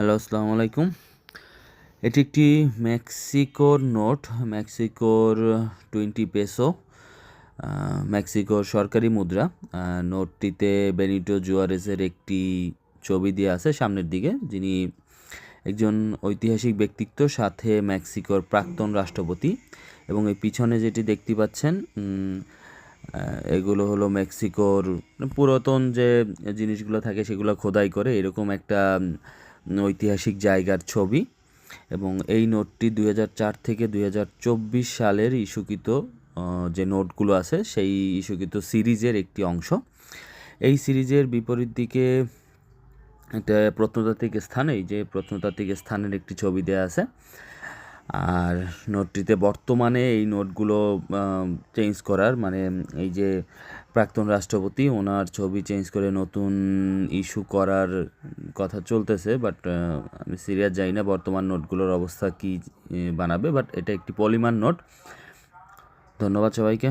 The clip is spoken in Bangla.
হ্যালো, আসসালামু আলাইকুম। এটি একটি মেক্সিকোর নোট, মেক্সিকোর 20 পেসো, মেক্সিকোর সরকারি মুদ্রা। নোটটিতে বেনিটো জুয়ারেজের একটি ছবি দেওয়া আছে সামনের দিকে, যিনি একজন ঐতিহাসিক ব্যক্তিত্ব, সাথে মেক্সিকোর প্রাক্তন রাষ্ট্রপতি। এবং এই পিছনে যেটি দেখতে পাচ্ছেন, এগুলো হলো মেক্সিকোর পুরাতন যে জিনিসগুলো থাকে সেগুলো খোদাই করে এরকম একটা ঐতিহাসিক জায়গার ছবি। এবং এই নোটটি 2004 থেকে 2024 সালের ইস্যুকৃত যে নোটগুলো আছে সেই ইস্যুকৃত সিরিজের একটি অংশ। এই সিরিজের বিপরীত দিকে একটা প্রত্নতাত্ত্বিক স্থান, এই যে প্রত্নতাত্ত্বিক স্থানের একটি ছবি দেওয়া আছে। আর নোটটিতে বর্তমানে এই নোটগুলো চেঞ্জ করার, মানে এই যে প্রাক্তন রাষ্ট্রপতি ওনার ছবি চেঞ্জ করে নতুন ইস্যু করার কথা চলতেছে, বাট আমি সিরিয়াস যাই না বর্তমান নোটগুলোর অবস্থা কী বানাবে। বাট এটা একটি পলিমার নোট। ধন্যবাদ সবাইকে।